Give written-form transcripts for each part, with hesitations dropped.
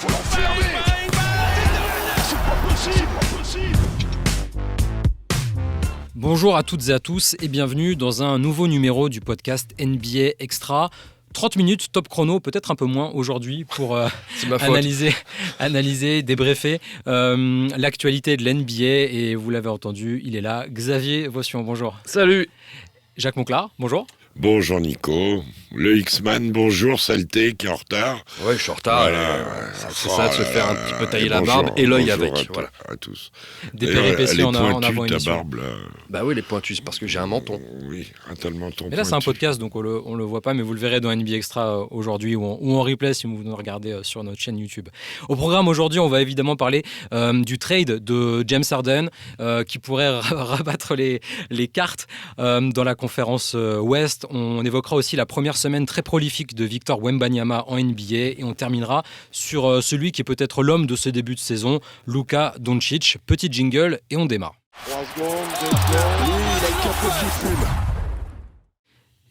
faut l'enfermer. C'est pas possible. Bonjour à toutes et à tous et bienvenue dans un nouveau numéro du podcast NBA Extra. 30 minutes, top chrono, peut-être un peu moins aujourd'hui pour analyser, débriefer l'actualité de l'NBA. Et vous l'avez entendu, il est là, Xavier Vossian, bonjour. Salut. Jacques Monclar, bonjour. Bonjour Nico, le X-Man, bonjour, saleté qui est en retard. Ouais, je suis en retard. Voilà, c'est ça, de se faire un petit peu tailler la bonjour, barbe et l'œil bonjour avec. À, voilà. à tous. Des D'ailleurs, péripéties en pointue, avant ta émission. barbe là. Bah oui, les pointus, parce que j'ai un menton. Oui, t'as le menton. Mais là, c'est un podcast, donc on le voit pas, mais vous le verrez dans NBA Extra aujourd'hui ou en replay si vous nous regardez sur notre chaîne YouTube. Au programme aujourd'hui, on va évidemment parler du trade de James Harden qui pourrait rabattre les cartes dans la conférence Ouest. On évoquera aussi la première semaine très prolifique de Victor Wembanyama en NBA et on terminera sur celui qui est peut-être l'homme de ce début de saison, Luka Doncic. Petit jingle et on démarre. 3 secondes, 2 secondes. Oui, il a le capot qui fume.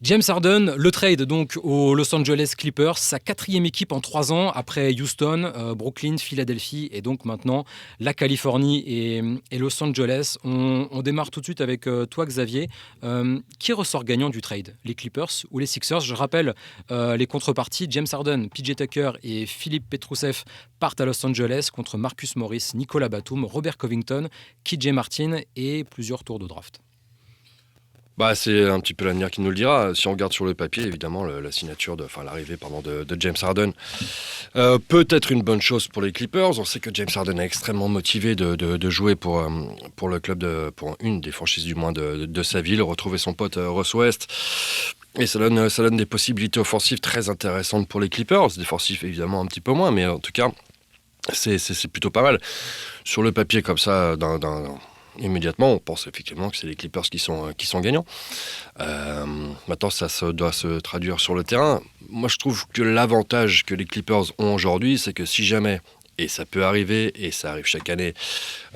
James Harden, le trade donc aux Los Angeles Clippers, sa 4e équipe en 3 ans après Houston, Brooklyn, Philadelphie et donc maintenant la Californie et Los Angeles. On démarre tout de suite avec toi Xavier. Qui ressort gagnant du trade, les Clippers ou les Sixers? Je rappelle les contreparties, James Harden, PJ Tucker et Philippe Petrousev partent à Los Angeles contre Marcus Morris, Nicolas Batum, Robert Covington, KJ Martin et plusieurs tours de draft. Bah, c'est un petit peu l'avenir qui nous le dira. Si on regarde sur le papier, évidemment, l'arrivée de James Harden peut être une bonne chose pour les Clippers. On sait que James Harden est extrêmement motivé de jouer pour le club, pour une des franchises du moins de sa ville, retrouver son pote Russ West. Et ça donne des possibilités offensives très intéressantes pour les Clippers. Défensifs, évidemment, un petit peu moins, mais en tout cas, c'est plutôt pas mal. Sur le papier, comme ça, immédiatement, on pense effectivement que c'est les Clippers qui sont gagnants. Maintenant, ça doit se traduire sur le terrain. Moi, je trouve que l'avantage que les Clippers ont aujourd'hui, c'est que si jamais, et ça peut arriver, et ça arrive chaque année,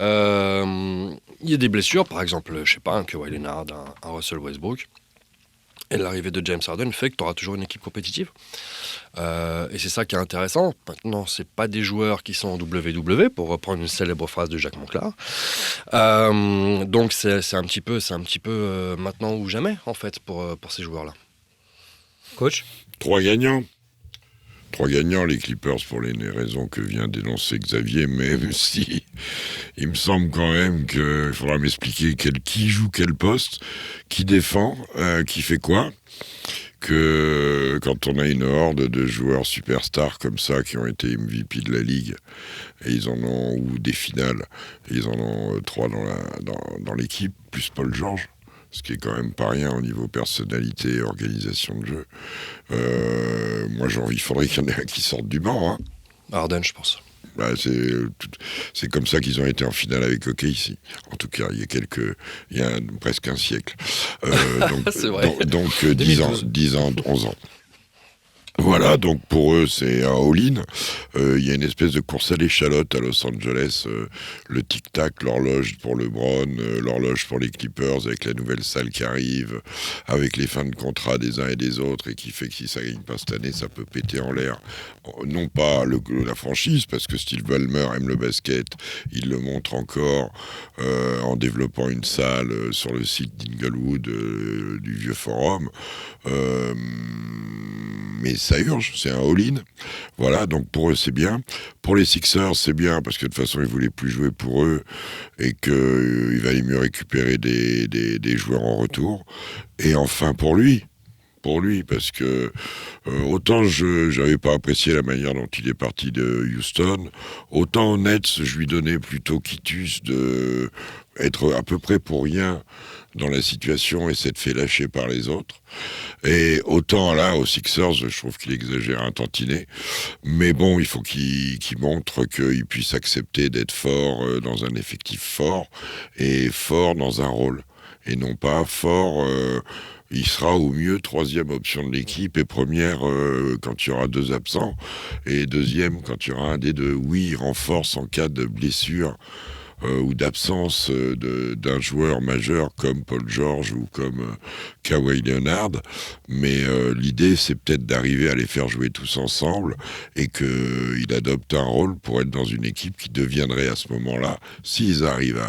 il y a des blessures, par exemple, je sais pas, un Kawhi Leonard, un Russell Westbrook, et l'arrivée de James Harden fait que tu auras toujours une équipe compétitive. Et c'est ça qui est intéressant. Maintenant, ce n'est pas des joueurs qui sont en WW, pour reprendre une célèbre phrase de Jacques Monclar. Donc, c'est un petit peu maintenant ou jamais, en fait, pour ces joueurs-là. Coach ? 3 gagnants. 3 gagnants, les Clippers, pour les raisons que vient d'énoncer Xavier, mais si, il me semble quand même qu'il faudra m'expliquer qui joue quel poste, qui défend, qui fait quoi, que quand on a une horde de joueurs superstars comme ça, qui ont été MVP de la Ligue, et ils en ont, ou des finales, ils en ont 3 dans l'équipe, plus Paul George, ce qui est quand même pas rien au niveau personnalité et organisation de jeu. Moi, il faudrait qu'il y en ait un qui sorte du banc. Hein. Harden, je pense. Bah, c'est comme ça qu'ils ont été en finale avec OKC. En tout cas, il y a presque un siècle. C'est vrai. Donc 10 ans, 11 ans. Voilà, donc pour eux, c'est un all-in. Il y a une espèce de course à l'échalote à Los Angeles. Le tic-tac, l'horloge pour LeBron, l'horloge pour les Clippers, avec la nouvelle salle qui arrive, avec les fins de contrat des uns et des autres, et qui fait que si ça gagne pas cette année, ça peut péter en l'air. Non pas la franchise, parce que Steve Ballmer aime le basket, il le montre encore en développant une salle sur le site d'Inglewood, du vieux forum. Mais ça urge, c'est un all-in. Voilà, donc pour eux, c'est bien. Pour les Sixers, c'est bien, parce que de toute façon, ils ne voulaient plus jouer pour eux, et qu'il valait mieux récupérer des joueurs en retour. Et enfin, pour lui, parce que autant je n'avais pas apprécié la manière dont il est parti de Houston, autant aux Nets, je lui donnais plutôt quitus de être à peu près pour rien dans la situation et s'être fait lâcher par les autres. Et autant là, aux Sixers, je trouve qu'il exagère un tantinet. Mais bon, il faut qu'il montre qu'il puisse accepter d'être fort dans un effectif fort et fort dans un rôle. Et non pas fort... il sera au mieux 3e option de l'équipe et première quand il y aura 2 absents et 2e quand il y aura un des 2. Oui, il renforce en cas de blessure ou d'absence d'un joueur majeur comme Paul George ou comme Kawhi Leonard, mais l'idée c'est peut-être d'arriver à les faire jouer tous ensemble et qu'il adopte un rôle pour être dans une équipe qui deviendrait à ce moment-là, s'ils arrivent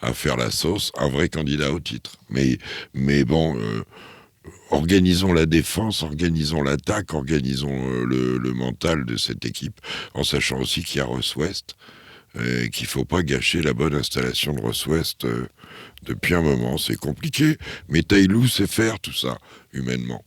à faire la sauce, un vrai candidat au titre. Mais bon, organisons la défense, organisons l'attaque, organisons le mental de cette équipe, en sachant aussi qu'il y a Russ West, et qu'il ne faut pas gâcher la bonne installation de Russ West depuis un moment. C'est compliqué, mais Ty Lue sait faire tout ça, humainement.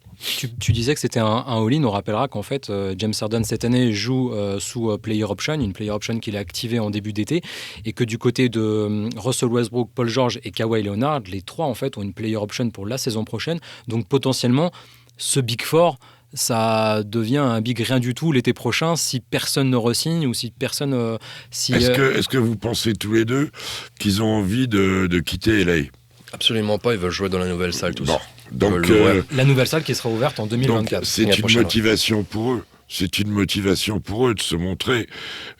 Tu disais que c'était un all-in. On rappellera qu'en fait, James Harden, cette année, joue sous player option, une player option qu'il a activée en début d'été, et que du côté de Russell Westbrook, Paul George et Kawhi Leonard, les trois, en fait, ont une player option pour la saison prochaine. Donc, potentiellement, ce Big Four, ça devient un big rien du tout l'été prochain si personne ne re-signe ou si personne... Est-ce que vous pensez tous les deux qu'ils ont envie de quitter LA ? Absolument pas, ils veulent jouer dans la nouvelle salle tous. Bon, donc la nouvelle salle qui sera ouverte en 2024. C'est une motivation pour eux. C'est une motivation pour eux de se montrer.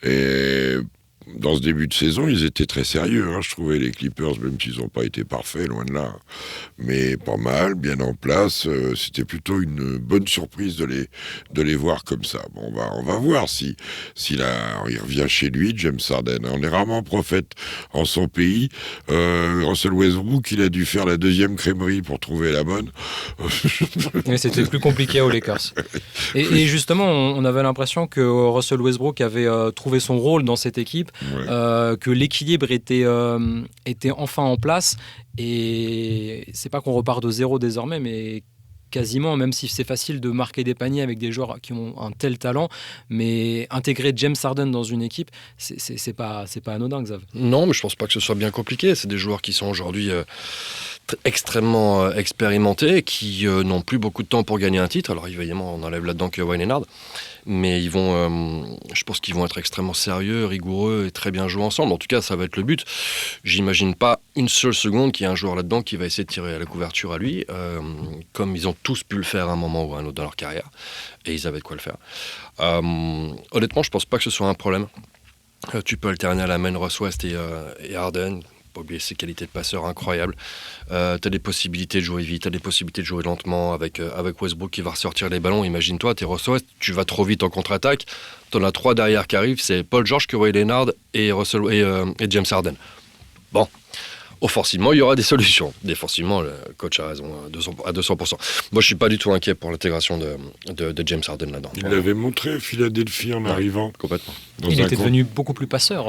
Et dans ce début de saison, ils étaient très sérieux. Je trouvais les Clippers, même s'ils n'ont pas été parfaits, loin de là. Mais pas mal, bien en place. C'était plutôt une bonne surprise de les voir comme ça. Bon, on va voir s'il revient chez lui, James Harden. On est rarement prophète en son pays. Russell Westbrook, il a dû faire la deuxième crèmerie pour trouver la bonne. Mais c'était plus compliqué aux Lakers. Et justement, on avait l'impression que Russell Westbrook avait trouvé son rôle dans cette équipe. Ouais. Que l'équilibre était enfin en place, et c'est pas qu'on repart de zéro désormais, mais quasiment, même si c'est facile de marquer des paniers avec des joueurs qui ont un tel talent, mais intégrer James Harden dans une équipe, c'est pas anodin, Xav. Non, mais je pense pas que ce soit bien compliqué. C'est des joueurs qui sont aujourd'hui extrêmement expérimentés, qui n'ont plus beaucoup de temps pour gagner un titre. Alors évidemment, on enlève là-dedans Kawhi Leonard, mais je pense qu'ils vont être extrêmement sérieux, rigoureux et très bien jouer ensemble. En tout cas, ça va être le but. J'imagine pas une seule seconde qu'il y a un joueur là-dedans qui va essayer de tirer à la couverture à lui, comme ils ont tous pu le faire à un moment ou à un autre dans leur carrière, et ils avaient de quoi le faire. Honnêtement, je pense pas que ce soit un problème. Tu peux alterner à la main Russ West et Harden. Pas oublier ses qualités de passeur incroyables. T'as des possibilités de jouer vite, t'as des possibilités de jouer lentement avec Westbrook qui va ressortir les ballons. Imagine-toi, t'es Russ West, tu vas trop vite en contre-attaque. T'en as 3 derrière qui arrivent, c'est Paul George, Kawhi Leonard et James Harden. Bon, offensivement, il y aura des solutions. Défensivement, le coach a raison à 200%. Moi, je suis pas du tout inquiet pour l'intégration de James Harden là-dedans. Il l'avait montré, Philadelphie, en arrivant. Complètement. Il était devenu beaucoup plus passeur.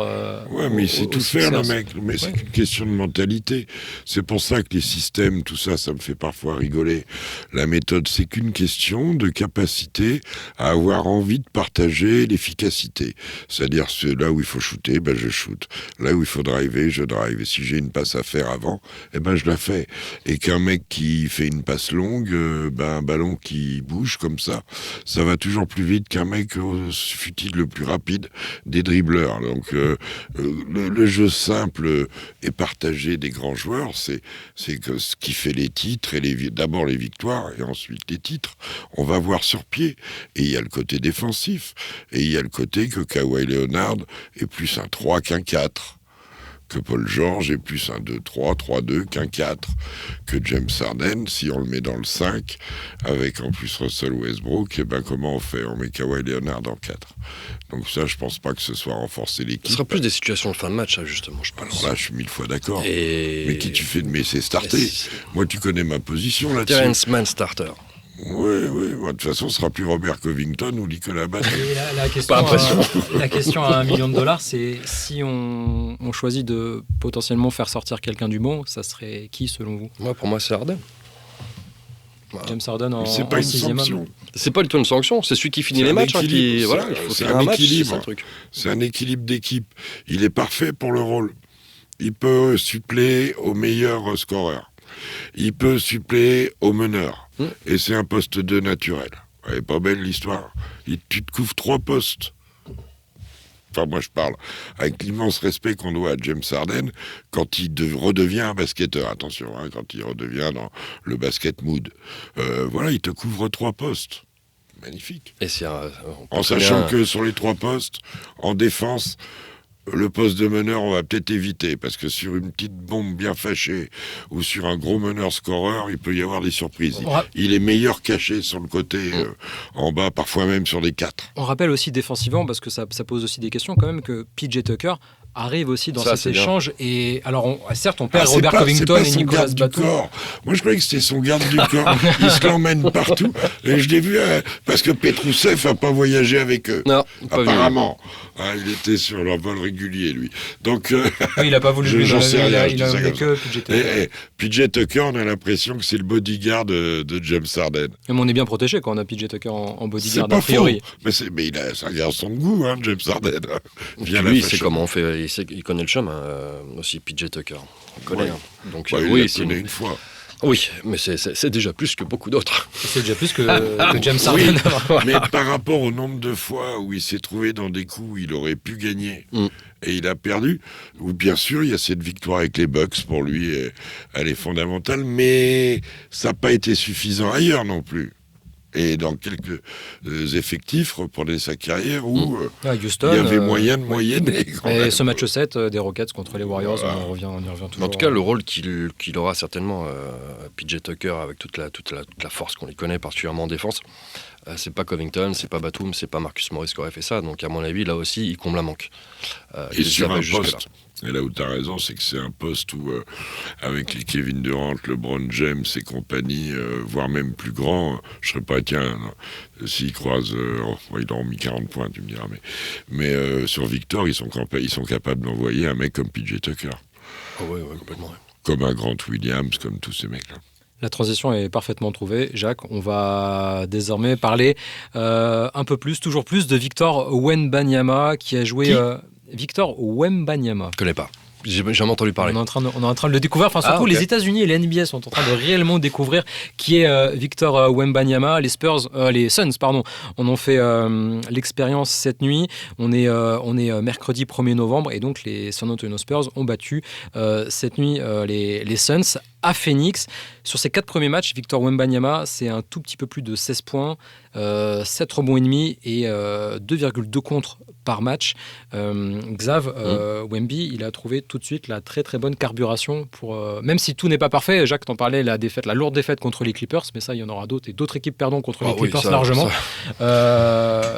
Ouais, mais il sait tout faire, le mec. Mais c'est une question de mentalité. C'est pour ça que les systèmes, tout ça, ça me fait parfois rigoler. La méthode, c'est qu'une question de capacité à avoir envie de partager l'efficacité. C'est-à-dire, là où il faut shooter, je shoot. Là où il faut driver, je drive. Et si j'ai une passe à faire avant, je la fais. Et qu'un mec qui fait une passe longue, un ballon qui bouge comme ça va toujours plus vite qu'un mec, fut-il le plus rapide, des dribbleurs. Donc le jeu simple et partagé des grands joueurs, c'est que ce qui fait les titres, et d'abord les victoires et ensuite les titres, on va voir sur pied. Et il y a le côté défensif, et il y a le côté que Kawhi Leonard est plus un 3 qu'un 4. Que Paul George est plus un 2-3, 3-2 qu'un 4, que James Harden, si on le met dans le 5, avec en plus Russell Westbrook, comment on fait ? On met Kawhi Leonard en 4. Donc ça, je pense pas que ce soit renforcer l'équipe. Ce sera plus des situations de fin de match, justement, je pense. Alors là, je suis 1000 fois d'accord. Mais qui tu fais de c'est starter. Moi, tu connais ma position là-dessus. Terrence Mann starter. Oui, de toute façon, ce sera plus Robert Covington ou Nicolas Batum. La question à $1 million, c'est si on choisit de potentiellement faire sortir quelqu'un du banc, ça serait qui selon vous ? Pour moi, c'est Harden. James Harden en c'est pas une sanction. Homme. C'est pas du tout une sanction, c'est celui qui finit les matchs. Il faut faire un équilibre. C'est un équilibre d'équipe. Il est parfait pour le rôle. Il peut suppléer au meilleur scoreur. Il peut suppléer au meneur. Et c'est un poste 2 naturel. Elle est pas belle l'histoire. Tu te couvres 3 postes. Enfin, moi je parle avec l'immense respect qu'on doit à James Harden quand il redevient un basketteur. Attention, quand il redevient dans le basket mood. Il te couvre 3 postes. Magnifique. Et en sachant que sur les 3 postes, en défense, le poste de meneur, on va peut-être éviter, parce que sur une petite bombe bien fâchée ou sur un gros meneur scoreur, il peut y avoir des surprises. Il est meilleur caché sur le côté, en bas, parfois même sur les 4. On rappelle aussi défensivement, parce que ça pose aussi des questions quand même, que PJ Tucker arrive aussi dans cet échange. Et alors, certes, on perd Robert Covington et Nicolas Batum. Moi, je croyais que c'était son garde du corps. Il se l'emmène partout. Et je l'ai vu, parce que Petrousev n'a pas voyagé avec eux. Non, apparemment. Il était sur leur vol régulier, lui. Donc, il n'a pas voulu lui j'en sais rien. Il a amené que PJ Tucker. PJ Tucker, on a l'impression que c'est le bodyguard de James Harden. Mais on est bien protégé quand on a PJ Tucker en bodyguard, c'est pas a priori. Faux. Mais c'est un garçon de goût, James Harden. Lui, c'est comment on fait. Il connaît le chemin aussi, PJ Tucker. Il connaît. Donc, il connaît une fois. Oui, mais c'est déjà plus que beaucoup d'autres. C'est déjà plus que James Harden. Mais par rapport au nombre de fois où il s'est trouvé dans des coups où il aurait pu gagner et il a perdu, ou bien sûr, il y a cette victoire avec les Bucks pour lui, elle est fondamentale, mais ça n'a pas été suffisant ailleurs non plus. Et dans quelques effectifs, reprenez sa carrière où Houston, il y avait moyen de moyenner. Et ce match 7 des Rockets contre les Warriors, on y revient toujours. En tout cas, le rôle qu'il aura certainement, PJ Tucker, avec toute la force qu'on lui connaît, particulièrement en défense, c'est pas Covington, c'est pas Batum, c'est pas Marcus Morris qui aurait fait ça. Donc à mon avis, là aussi, il comble un manque. Et sur un poste. Et là où tu as raison, c'est que c'est un poste où, avec les Kevin Durant, LeBron James et compagnie, voire même plus grand, je serais pas, s'ils croisent, ils auront mis 40 points, tu me diras, mais sur Victor, ils sont capables d'envoyer un mec comme PJ Tucker. Oui, complètement. Ouais. Comme un Grant Williams, comme tous ces mecs-là. La transition est parfaitement trouvée. Jacques, on va désormais parler un peu plus, toujours plus, de Victor Wembanyama, qui a joué... Victor Wembanyama. Je connais pas. J'ai jamais entendu parler. On est en train de le découvrir. Enfin, surtout, les États-Unis et les NBA sont en train de réellement découvrir qui est Victor Wembanyama. Les Suns, en ont fait l'expérience cette nuit. On est mercredi 1er novembre et donc les San Antonio Spurs ont battu cette nuit les Suns à Phoenix. Sur ces 4 premiers matchs, Victor Wembanyama, c'est un tout petit peu plus de 16 points, 7 rebonds et demi et 2,2 contre par match. Wemby, il a trouvé tout de suite la très très bonne carburation pour même si tout n'est pas parfait. Jacques t'en parlait, la lourde défaite contre les Clippers, mais ça il y en aura d'autres et d'autres équipes contre les Clippers largement.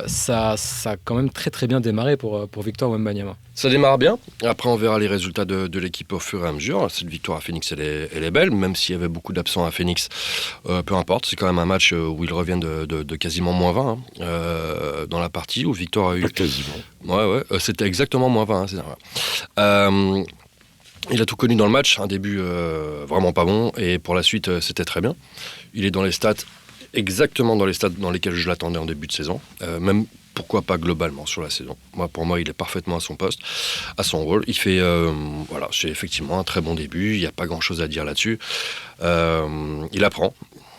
Ça a quand même très très bien démarré pour Victor Wembanyama. Ça démarre bien. Après on verra les résultats de l'équipe au fur et à mesure. Cette victoire à Phoenix elle est belle, même s'il y avait beaucoup d'absents à Phoenix. Peu importe, c'est quand même un match où ils reviennent de quasiment moins 20 dans la partie où Victor a eu... Pas quasiment. Ouais, c'était exactement moins 20. C'est vrai. Il a tout connu dans le match, un début vraiment pas bon, et pour la suite, c'était très bien. Il est dans les stats, exactement dans les stats dans lesquels je l'attendais en début de saison, même pourquoi pas globalement sur la saison. Pour moi, il est parfaitement à son poste, à son rôle. Il fait, c'est effectivement un très bon début, il n'y a pas grand-chose à dire là-dessus. Il apprend.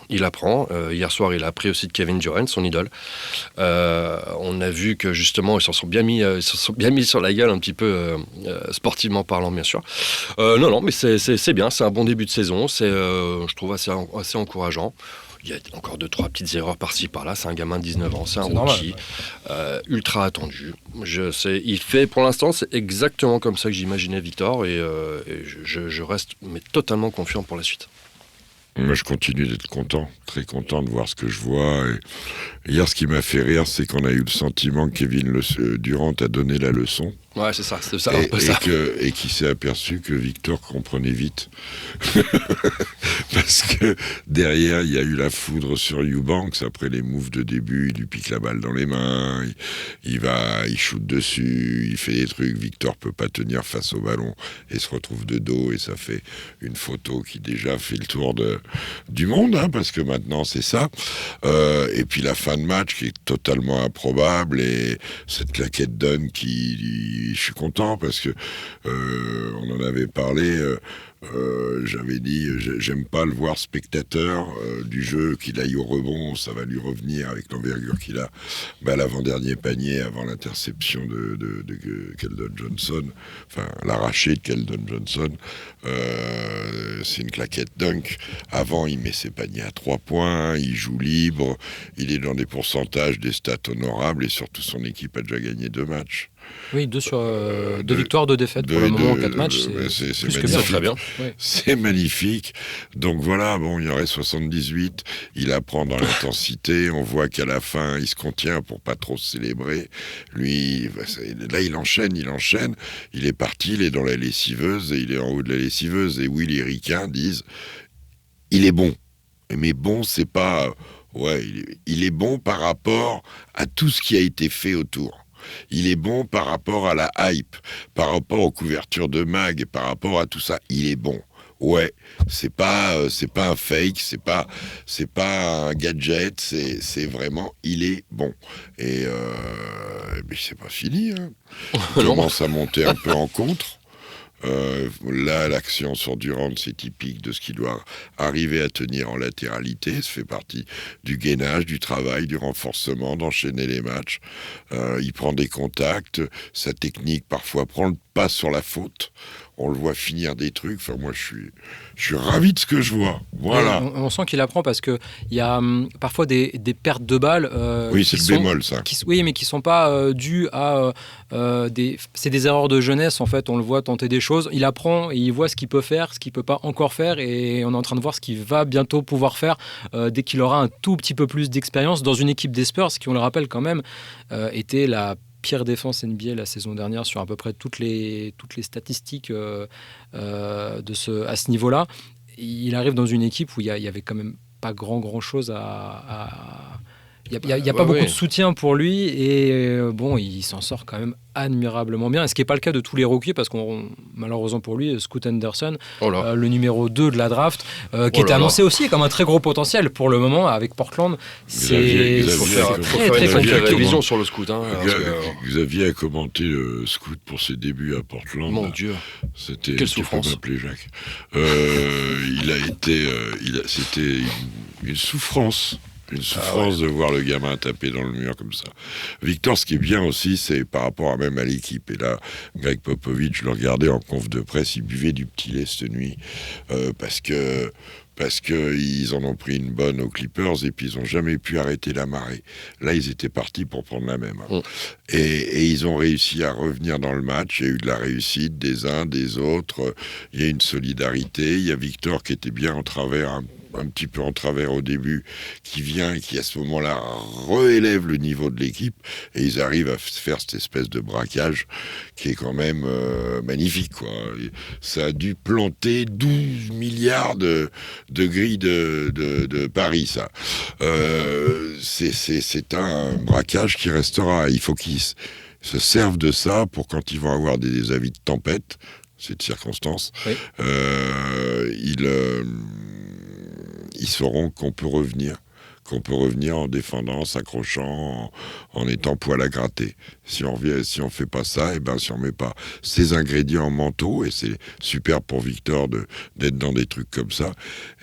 Hier soir, il a appris aussi de Kevin Durant, son idole. On a vu que justement, ils se sont bien mis sur la gueule un petit peu, sportivement parlant, bien sûr. Non, mais c'est bien. C'est un bon début de saison. Je trouve assez encourageant. Il y a encore 2-3 petites erreurs par-ci par-là. C'est un gamin de 19 ans, c'est un rookie, ultra attendu. Pour l'instant, c'est exactement comme ça que j'imaginais Victor, et je reste totalement confiant pour la suite. Moi, je continue d'être content, très content de voir ce que je vois. Et hier, ce qui m'a fait rire, c'est qu'on a eu le sentiment que Kevin Durant a donné la leçon. Ouais, c'est ça, et qui s'est aperçu que Victor comprenait vite. Parce que derrière, il y a eu la foudre sur Eubanks. Après les moves de début, il lui pique la balle dans les mains, il shoot dessus, il fait des trucs. Victor peut pas tenir face au ballon et se retrouve de dos, et ça fait une photo qui déjà fait le tour du monde, parce que maintenant c'est ça. Et puis la fin de match qui est totalement improbable, et cette claquette Dunn je suis content parce que on en avait parlé. j'avais dit, j'aime pas le voir spectateur du jeu, qu'il aille au rebond, ça va lui revenir avec l'envergure qu'il a. L'avant-dernier panier, avant l'interception de Keldon Johnson, enfin l'arraché de Keldon Johnson, c'est une claquette dunk. Avant, il met ses paniers à 3 points, il joue libre, il est dans des pourcentages, des stats honorables, et surtout son équipe a déjà gagné 2 matchs. Oui, 2 victoires, 2 défaites pour le moment en 4 matchs. C'est plus que magnifique. Très bien. Ouais. C'est magnifique. Donc voilà, bon, il en reste 78. Il apprend dans l'intensité. On voit qu'à la fin, il se contient pour pas trop se célébrer. Lui, là, il enchaîne. Il est parti, il est dans la lessiveuse et il est en haut de la lessiveuse. Et oui, les ricains disent, il est bon. Mais bon, c'est pas... Ouais, il est bon par rapport à tout ce qui a été fait autour. Il est bon par rapport à la hype, par rapport aux couvertures de mag, par rapport à tout ça. Il est bon. Ouais, c'est pas un fake, c'est pas un gadget, c'est vraiment, il est bon. Et mais c'est pas fini. Hein. Il commence à monter un peu en contre. Là, l'action sur Durant, c'est typique de ce qu'il doit arriver à tenir en latéralité. Ça fait partie du gainage, du travail, du renforcement, d'enchaîner les matchs. Il prend des contacts. Sa technique, parfois, prend le pas sur la faute. On le voit finir des trucs. Enfin, moi, je suis ravi de ce que je vois. Voilà. On sent qu'il apprend parce qu'il y a parfois des pertes de balles. Oui, c'est le bémol, ça. Oui, mais qui ne sont pas dues à... c'est des erreurs de jeunesse, en fait. On le voit tenter des choses. Il apprend et il voit ce qu'il peut faire, ce qu'il ne peut pas encore faire. Et on est en train de voir ce qu'il va bientôt pouvoir faire dès qu'il aura un tout petit peu plus d'expérience dans une équipe des Spurs, qui, on le rappelle quand même, était la pire défense NBA la saison dernière sur à peu près toutes les statistiques à ce niveau-là. Il arrive dans une équipe où il y avait quand même pas grand chose à... Il n'y a pas beaucoup de soutien pour lui et bon, il s'en sort quand même admirablement bien. Et ce qui n'est pas le cas de tous les rookies, parce qu'on malheureusement pour lui, Scoot Henderson, le numéro 2 de la draft, qui était annoncé aussi comme un très gros potentiel pour le moment avec Portland. Xavier, Il faut faire très une compliqué. révision sur le Scoot. Hein, Xavier a commenté Scoot pour ses débuts à Portland. Mon Dieu. C'était, quelle souffrance. Tu peux m'appeler Jacques. C'était une souffrance. Une souffrance de voir le gamin taper dans le mur comme ça. Victor, ce qui est bien aussi, c'est par rapport même à l'équipe. Et là, Greg Popovich, je le regardais en conf de presse, il buvait du petit lait cette nuit parce que ils en ont pris une bonne aux Clippers et puis ils n'ont jamais pu arrêter la marée. Là, ils étaient partis pour prendre la même. Hein. Et ils ont réussi à revenir dans le match. Il y a eu de la réussite des uns, des autres. Il y a une solidarité. Il y a Victor qui était bien en travers, un petit peu en travers au début, qui vient et qui à ce moment-là réélève le niveau de l'équipe et ils arrivent à faire cette espèce de braquage qui est quand même magnifique, quoi. Ça a dû planter 12 milliards de grilles de Paris, ça. C'est un braquage qui restera. Il faut qu'ils se servent de ça pour quand ils vont avoir des avis de tempête, cette circonstance, oui. Ils sauront qu'on peut revenir en défendant, en s'accrochant, en étant poil à gratter. Si on fait pas ça, si on met pas ces ingrédients en manteau, et c'est super pour Victor d'être dans des trucs comme ça,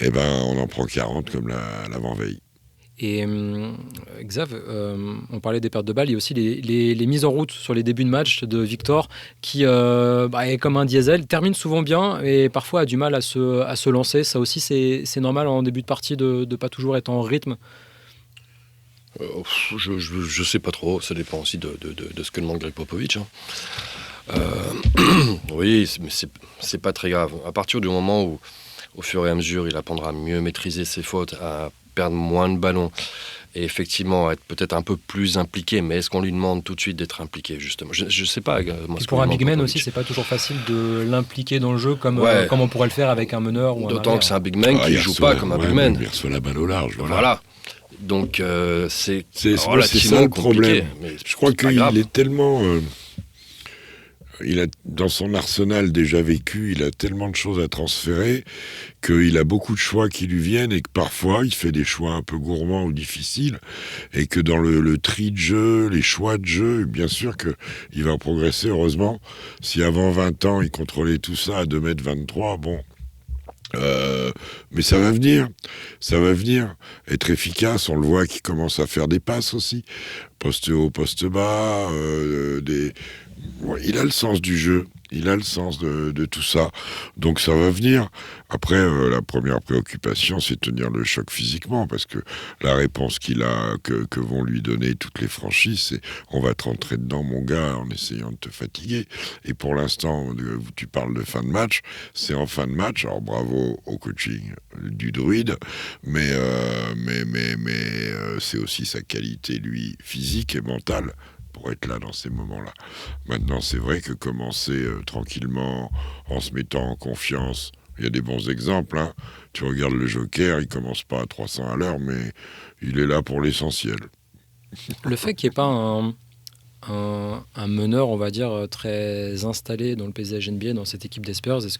on en prend 40 comme l'avant-veille. Et Xav, on parlait des pertes de balles, il y a aussi les mises en route sur les débuts de match de Victor qui est comme un diesel, termine souvent bien et parfois a du mal à se lancer. Ça aussi, c'est normal en début de partie de ne pas toujours être en rythme. Je sais pas trop, ça dépend aussi de ce que demande Greg Popovich. Hein. Oui, mais c'est pas très grave. À partir du moment où, au fur et à mesure, il apprendra à mieux maîtriser ses fautes, à perdre moins de ballons et effectivement être peut-être un peu plus impliqué, mais est-ce qu'on lui demande tout de suite d'être impliqué, justement? Je sais pas. Moi, pour un big man aussi, c'est pas toujours facile de l'impliquer dans le jeu comme on pourrait le faire avec un meneur ou d'autant que c'est un big man qui joue pas comme un big man. Il reçoit la balle au large. Voilà. Donc c'est ça le problème. Je crois qu'il est tellement... dans son arsenal déjà vécu, il a tellement de choses à transférer qu'il a beaucoup de choix qui lui viennent et que parfois il fait des choix un peu gourmands ou difficiles et que dans le tri de jeu, les choix de jeu, bien sûr qu'il va progresser, heureusement. Si avant 20 ans il contrôlait tout ça à 2,23 m, bon, Mais ça va venir, être efficace. On le voit qu'il commence à faire des passes aussi, poste haut, poste bas. Il a le sens du jeu, il a le sens de tout ça. Donc ça va venir. Après, la première préoccupation, c'est tenir le choc physiquement, parce que la réponse que vont lui donner toutes les franchises, c'est on va te rentrer dedans, mon gars, en essayant de te fatiguer. Et pour l'instant, tu parles de fin de match, c'est en fin de match. Alors bravo au coaching du druide, mais c'est aussi sa qualité, lui, physique et mentale, pour être là dans ces moments-là. Maintenant, c'est vrai que commencer tranquillement, en se mettant en confiance, il y a des bons exemples. Hein. Tu regardes le Joker, il commence pas à 300 à l'heure, mais il est là pour l'essentiel. Le fait qu'il n'y ait pas un meneur, on va dire, très installé dans le paysage NBA, dans cette équipe des Spurs, est-ce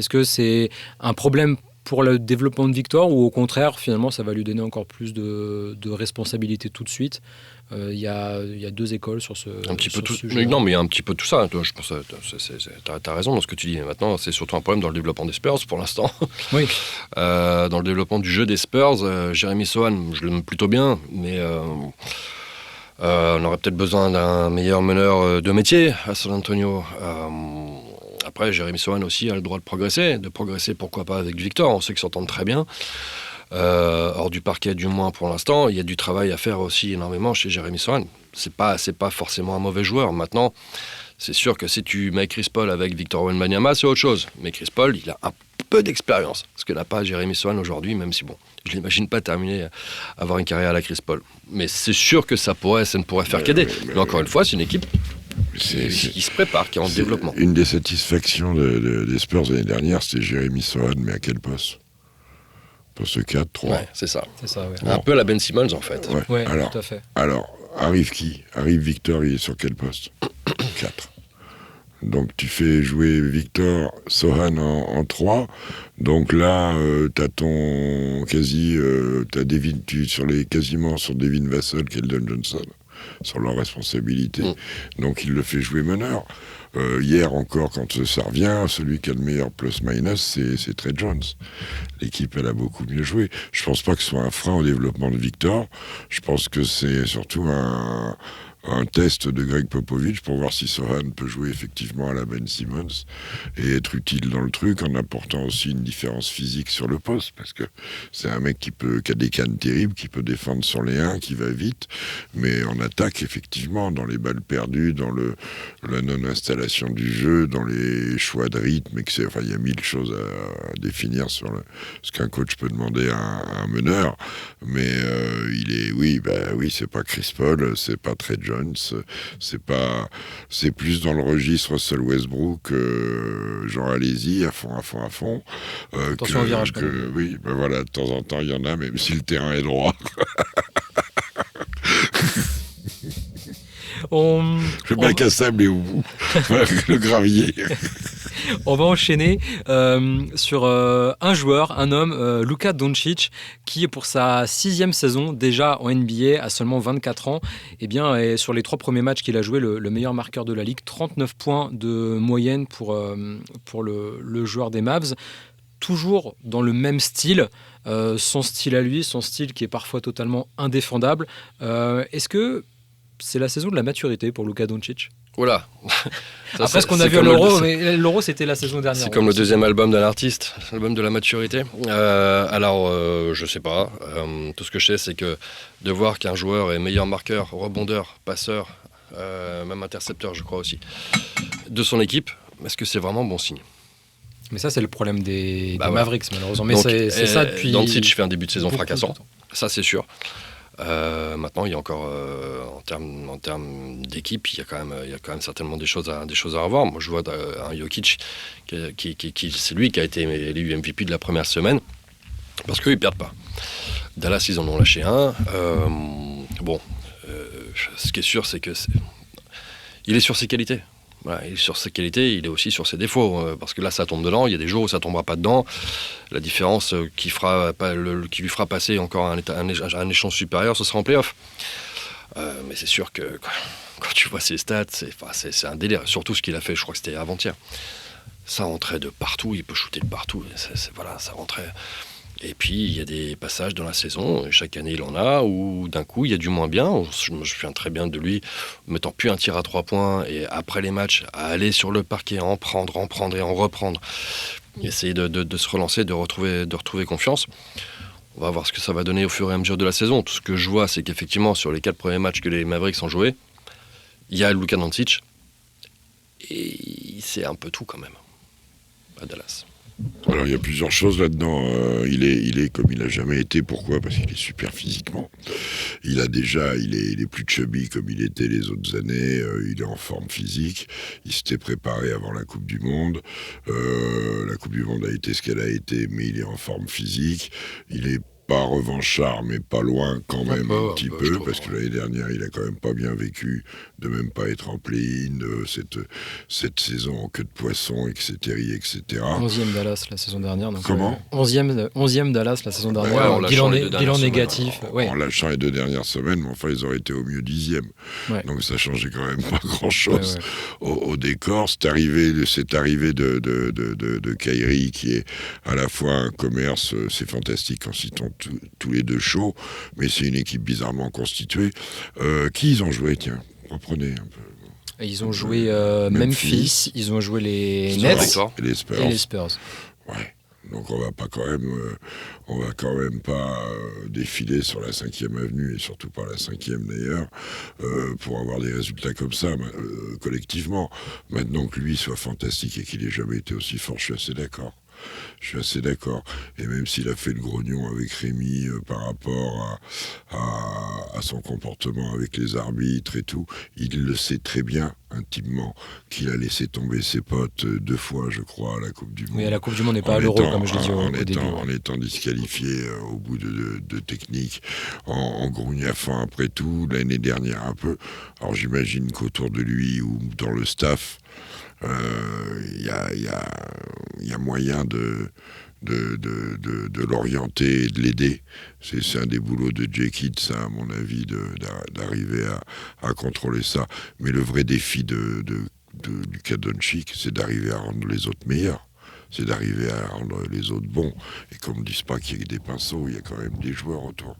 que c'est un problème pour le développement de Victor, ou au contraire, finalement, ça va lui donner encore plus de responsabilité tout de suite? Il y a deux écoles sur ce sujet. Non, mais il y a un petit peu tout ça. Je pense t'as raison dans ce que tu dis. Maintenant, c'est surtout un problème dans le développement des Spurs pour l'instant. Oui. Dans le développement du jeu des Spurs, Jeremy Sohan, je l'aime plutôt bien, mais on aurait peut-être besoin d'un meilleur meneur de métier à San Antonio. Après, Jeremy Sohan aussi a le droit de progresser pourquoi pas avec Victor. On sait qu'ils s'entendent très bien. Hors du parquet, du moins pour l'instant, il y a du travail à faire aussi énormément chez Jeremy Sohan. C'est pas forcément un mauvais joueur. Maintenant, c'est sûr que si tu mets Chris Paul avec Victor Wembanyama, c'est autre chose. Mais Chris Paul, il a un peu d'expérience, ce que n'a pas Jeremy Sohan aujourd'hui, même si je l'imagine pas terminer, avoir une carrière à la Chris Paul. Mais c'est sûr que ça ne pourrait faire qu'aider. Mais encore une fois, c'est une équipe qui se prépare, qui est en développement. Une des satisfactions des Spurs l'année dernière, c'était Jeremy Sohan, mais à quel poste ? Poste 4, 3. Ouais, c'est ça. Ouais. Bon. Un peu la Ben Simmons, en fait. Ouais, alors, tout à fait. Alors, arrive qui ? Arrive Victor, il est sur quel poste ? 4. Donc tu fais jouer Victor Sohan en 3. Donc là, t'as ton quasiment sur Devin Vassell, Keldon Johnson, sur leur responsabilité. Donc il le fait jouer meneur. Hier encore, quand ça revient, celui qui a le meilleur plus-minus, c'est Trey Jones. L'équipe, elle a beaucoup mieux joué. Je pense pas que ce soit un frein au développement de Victor. Je pense que c'est surtout un test de Greg Popovich pour voir si Sohan peut jouer effectivement à la Ben Simmons et être utile dans le truc, en apportant aussi une différence physique sur le poste, parce que c'est un mec qui a des cannes terribles, qui peut défendre sur les 1, qui va vite, mais en attaque, effectivement, dans les balles perdues, dans la non-installation du jeu, dans les choix de rythme, il y a 1000 choses à définir sur ce qu'un coach peut demander à un meneur, mais c'est pas Chris Paul, c'est pas Trey Jones, c'est plus dans le registre Russell Westbrook, genre allez-y à fond. Attention au virage. Oui, voilà, de temps en temps il y en a, même si le terrain est droit. Le bac à sable est où ? Le gravier. On va enchaîner sur un joueur, un homme, Luka Doncic, qui pour sa 6e saison déjà en NBA, à seulement 24 ans, est sur les 3 premiers matchs qu'il a joué le meilleur marqueur de la ligue, 39 points de moyenne pour le joueur des Mavs, toujours dans le même style, son style à lui, son style qui est parfois totalement indéfendable. Est-ce que c'est la saison de la maturité pour Luka Doncic ? Voilà. Après ce qu'on a vu à l'Euro, mais l'Euro c'était la saison dernière. C'est comme le deuxième album d'un artiste, l'album de la maturité. Je sais pas. Tout ce que je sais, c'est que de voir qu'un joueur est meilleur marqueur, rebondeur, passeur, même intercepteur, je crois aussi, de son équipe, est-ce que c'est vraiment bon signe ? Mais ça, c'est le problème des Mavericks, malheureusement. Mais donc, c'est ça depuis... Doncic fait un début de saison fracassant, ça c'est sûr. Maintenant, il y a encore, en termes d'équipe, il y a quand même certainement des choses à revoir. Moi, je vois un Jokic qui c'est lui qui a été élu MVP de la première semaine, parce qu'ils ne perdent pas. Dallas, ils en ont lâché un. Ce qui est sûr, c'est que il est sur ses qualités. Voilà, il est sur ses qualités, il est aussi sur ses défauts, parce que là ça tombe dedans, il y a des jours où ça tombera pas dedans. La différence qui lui fera passer encore un échelon supérieur, ce sera en play-off. Mais c'est sûr que quand tu vois ses stats, c'est un délire, surtout ce qu'il a fait, je crois que c'était avant-hier. Ça rentrait de partout, il peut shooter de partout. Voilà, ça rentrait. Et puis, il y a des passages dans la saison, et chaque année il en a, où d'un coup, il y a du moins bien. Je me souviens très bien de lui mettant plus un tir à 3 points, et après les matchs, à aller sur le parquet, en prendre et en reprendre. Essayer de se relancer, de retrouver confiance. On va voir ce que ça va donner au fur et à mesure de la saison. Tout ce que je vois, c'est qu'effectivement, sur les 4 premiers matchs que les Mavericks ont joués, il y a Luka Doncic, et c'est un peu tout quand même, à Dallas. Alors il y a plusieurs choses là-dedans. Il est comme il n'a jamais été. Pourquoi ? Parce qu'il est super physiquement. Il est plus chubby comme il était les autres années. Il est en forme physique. Il s'était préparé avant la Coupe du Monde. La Coupe du Monde a été ce qu'elle a été, mais il est en forme physique. Il est pas revanchard, mais pas loin quand même un petit peu, parce que l'année dernière, il a quand même pas bien vécu de même pas être en play-in, cette saison en queue de poisson, etc. 11e Dallas la saison dernière. Donc, Comment 11e Dallas la saison dernière. Bilan négatif. En lâchant les 2 dernières semaines, mais enfin, ils auraient été au mieux 10e. Ouais. Donc ça changeait quand même pas grand-chose au décor. Cette arrivée de Kyrie, qui est à la fois un commerce, c'est fantastique en citant tous les deux chauds, mais c'est une équipe bizarrement constituée. Qui ils ont joué, tiens, reprenez un peu. Ils ont joué Memphis, ils ont joué les Nets et les Spurs. Ouais. Donc on va quand même pas défiler sur la 5e avenue, et surtout pas la 5e d'ailleurs, pour avoir des résultats comme ça collectivement. Maintenant que lui soit fantastique et qu'il ait jamais été aussi fort, je suis assez d'accord. Et même s'il a fait le grognon avec Rémi par rapport à son comportement avec les arbitres et tout, il le sait très bien intimement qu'il a laissé tomber ses potes 2 fois, je crois, à la Coupe du Monde. Oui, à la Coupe du Monde et pas à l'Euro, comme je l'ai dit au début. En étant disqualifié au bout de technique, en grognafant après tout, l'année dernière un peu. Alors j'imagine qu'autour de lui ou dans le staff, il y a moyen de l'orienter et de l'aider. C'est un des boulots de Jay Kidd, ça, à mon avis, d'arriver à contrôler ça. Mais le vrai défi de Luka Doncic, c'est d'arriver à rendre les autres meilleurs. C'est d'arriver à rendre les autres bons. Et qu'on ne dise pas qu'il y a que des pinceaux, il y a quand même des joueurs autour.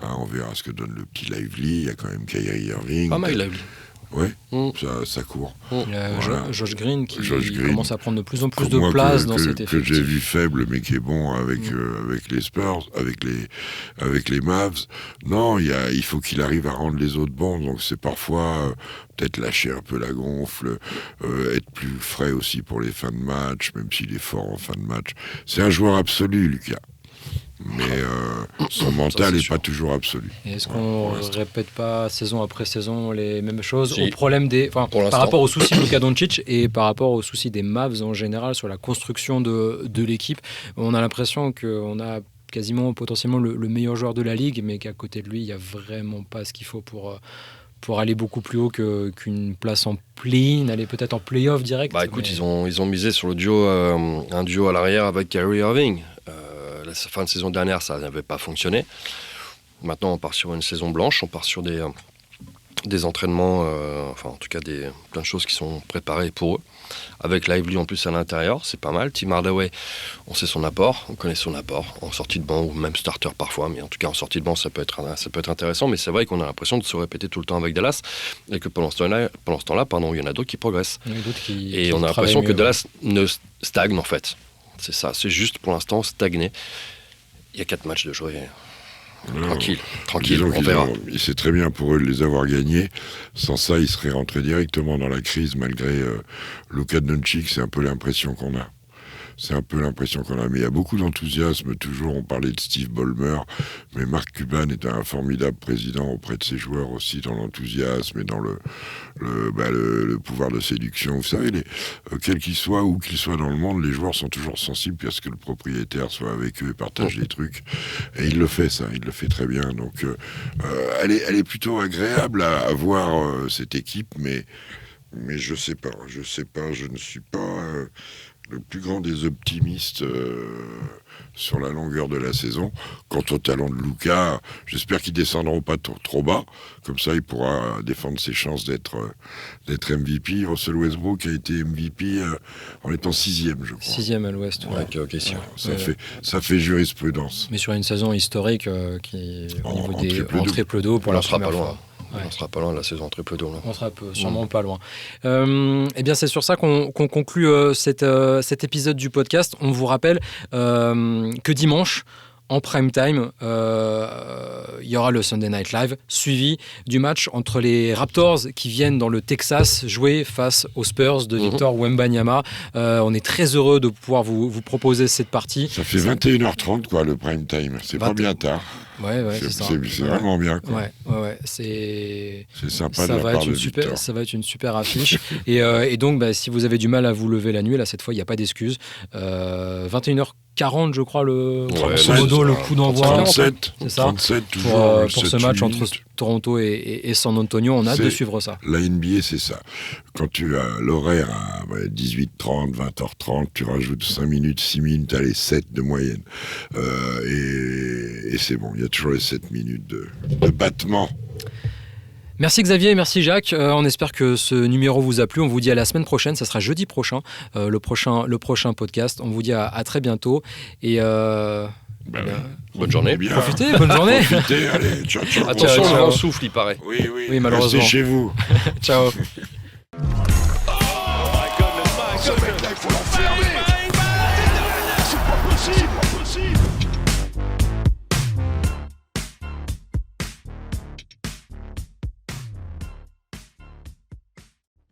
Hein, on verra ce que donne le petit Lively, il y a quand même Kyrie Irving. Pas mal, Lively. Ouais, ça court. Il y a voilà. Josh Green qui commence à prendre de plus en plus de place dans cet effectif. Que j'ai vu faible, mais qui est bon avec les Spurs, avec les Mavs. Non, il faut qu'il arrive à rendre les autres bons. Donc c'est parfois peut-être lâcher un peu la gonfle, être plus frais aussi pour les fins de match, même s'il est fort en fin de match. C'est un joueur absolu, Lucas. Mais son mental n'est pas toujours absolu. Et est-ce qu'on ne répète pas saison après saison les mêmes choses Si. au problème par rapport aux soucis de Luka Doncic et par rapport aux soucis des Mavs en général sur la construction de l'équipe? On a l'impression qu'on a quasiment potentiellement le meilleur joueur de la ligue, mais qu'à côté de lui, il n'y a vraiment pas ce qu'il faut pour aller beaucoup plus haut qu'une place en play-in, aller peut-être en play-off direct. Bah écoute, ils ont misé sur le duo, un duo à l'arrière avec Kyrie Irving. La fin de saison dernière, ça n'avait pas fonctionné. Maintenant, on part sur une saison blanche, on part sur des entraînements, en tout cas plein de choses qui sont préparées pour eux. Avec Lively en plus à l'intérieur, c'est pas mal. Tim Hardaway, on sait son apport, on connaît son apport, en sortie de banc ou même starter parfois, mais en tout cas en sortie de banc, ça peut être intéressant. Mais c'est vrai qu'on a l'impression de se répéter tout le temps avec Dallas et que pendant ce temps-là, il y en a d'autres qui progressent. Et on a l'impression que Dallas ne stagne en fait. C'est ça, c'est juste pour l'instant stagné. Il y a 4 matchs de jouer. Tranquille, on verra. C'est très bien pour eux de les avoir gagnés. Sans ça, ils seraient rentrés directement dans la crise, malgré Luka Doncic. C'est un peu l'impression qu'on a. Mais il y a beaucoup d'enthousiasme toujours. On parlait de Steve Ballmer, mais Mark Cuban est un formidable président auprès de ses joueurs aussi, dans l'enthousiasme et dans le pouvoir de séduction. Vous savez, quel qu'il soit, où qu'il soit dans le monde, les joueurs sont toujours sensibles à ce que le propriétaire soit avec eux et partage des trucs. Et il le fait, ça. Il le fait très bien. Donc, elle est plutôt agréable à voir, cette équipe, mais je sais pas. Je ne suis pas le plus grand des optimistes sur la longueur de la saison. Quant au talent de Luka, j'espère qu'ils descendront pas trop bas. Comme ça, il pourra défendre ses chances d'être MVP. Russell Westbrook a été MVP en étant 6e, je crois. 6e à l'Ouest. Ouais. Ok, si. Ça fait jurisprudence. Mais sur une saison historique qui au niveau des triple-double. triple-double pour On la en sera première pas loin. fois. Ouais. On sera pas loin de la saison triple double. On sera sûrement pas loin. Eh bien, c'est sur ça qu'on conclut cet épisode du podcast. On vous rappelle que dimanche, en prime time, il y aura le Sunday Night Live, suivi du match entre les Raptors qui viennent dans le Texas jouer face aux Spurs de Victor Wembanyama. On est très heureux de pouvoir vous proposer cette partie. Ça fait 21h30, quoi, le prime time. C'est pas bien tard. Ouais, c'est ça. C'est vraiment bien, quoi. Ouais. C'est sympa ça de la va part être de une super, Victor. ça va être une super affiche. et donc, si vous avez du mal à vous lever la nuit, là, cette fois, il n'y a pas d'excuse. 21h40, je crois, grosso modo, le coup d'envoi. 37, c'est ça. 37 toujours. Pour ce match entre Toronto et San Antonio, on a hâte de suivre ça. La NBA, c'est ça. Quand tu as l'horaire à 18h30, 20h30, tu rajoutes 5 minutes, 6 minutes, allez, 7 de moyenne. Et c'est bon, il y a toujours les 7 minutes de battement. Merci Xavier, merci Jacques. On espère que ce numéro vous a plu. On vous dit à la semaine prochaine. Ça sera jeudi prochain, le prochain podcast. On vous dit à très bientôt. Et bonne journée. Bien. profitez, bonne journée. Profitez, allez, ciao. Attention, Ciao. le vent souffle, il paraît. Oui, malheureusement. Restez chez vous. Ciao. Ce mec-là, il faut l'enfermer. C'est pas possible.